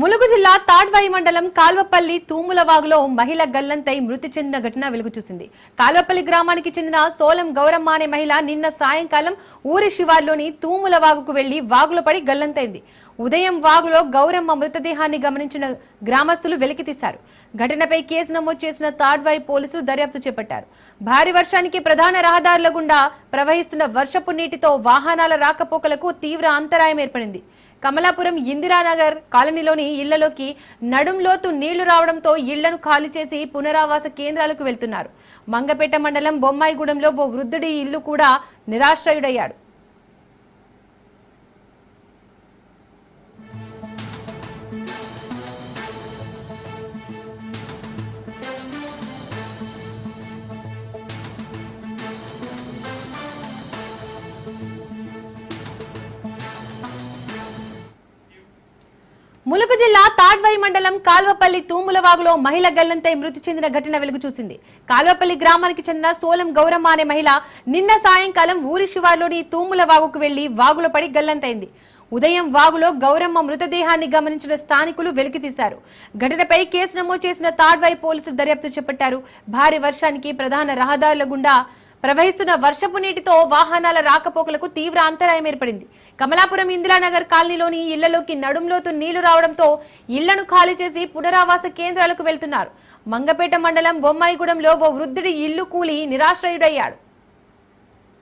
ములుగు జిల్లా తాడ్వాయి మండలం కాల్వపల్లి తూములవాగులో మహిళ గల్లంతై మృతి చెందిన ఘటన వెలుగుచూసింది. కాల్వపల్లి గ్రామానికి చెందిన సోలం గౌరమ్మ అనే మహిళ నిన్న సాయంకాలం ఊరి శివార్లోని తూములవాగుకు వెళ్లి వాగులో పడి గల్లంతైంది. ఉదయం వాగులో గౌరమ్మ మృతదేహాన్ని గమనించిన గ్రామస్తులు వెలికితీశారు. ఘటనపై కేసు నమోదు చేసిన తాడ్వాయి పోలీసులు దర్యాప్తు చేపట్టారు. భారీ వర్షానికి ప్రధాన రహదారుల గుండా ప్రవహిస్తున్న వర్షపు నీటితో వాహనాల రాకపోకలకు తీవ్ర అంతరాయం ఏర్పడింది. కమలాపురం ఇందిరానగర్ కాలనీలోని ఇళ్లలోకి నడుంలోతు నీళ్లు రావడంతో ఇళ్లను ఖాళీ చేసి పునరావాస కేంద్రాలకు వెళ్తున్నారు. మంగపేట మండలం బొమ్మాయిగూడెంలో ఓ వృద్ధుడి ఇల్లు కూడా నిరాశ్రయుడయ్యాడు. ములుగు జిల్లా తాడ్వాయి మండలం కాల్వపల్లి తూములవాగులో మహిళ గల్లంతై మృతి చెందిన ఘటన వెలుగు చూసింది. కాల్వపల్లి గ్రామానికి చెందిన సోలం గౌరమ్మ అనే మహిళ నిన్న సాయంకాలం ఊరి శివార్లోని తూములవాగుకు వెళ్లి వాగులో పడి గల్లంతైంది. ఉదయం వాగులో గౌరమ్మ మృతదేహాన్ని గమనించిన స్థానికులు వెలికితీశారు. ఘటనపై కేసు నమోదు చేసిన తాడ్వాయి పోలీసులు దర్యాప్తు చేపట్టారు. భారీ వర్షానికి ప్రధాన రహదారుల గుండా ప్రవహిస్తున్న వర్షపు నీటితో వాహనాల రాకపోకలకు తీవ్ర అంతరాయం ఏర్పడింది. కమలాపురం ఇందిరానగర్ కాలనీలోని ఇళ్లలోకి నడుంలోతు నీళ్లు రావడంతో ఇళ్లను ఖాళీ చేసి పునరావాస కేంద్రాలకు వెళ్తున్నారు. మంగపేట మండలం బొమ్మాయిగూడెంలో ఓ వృద్ధుడి ఇల్లు కూలి నిరాశ్రయుడయ్యాడు.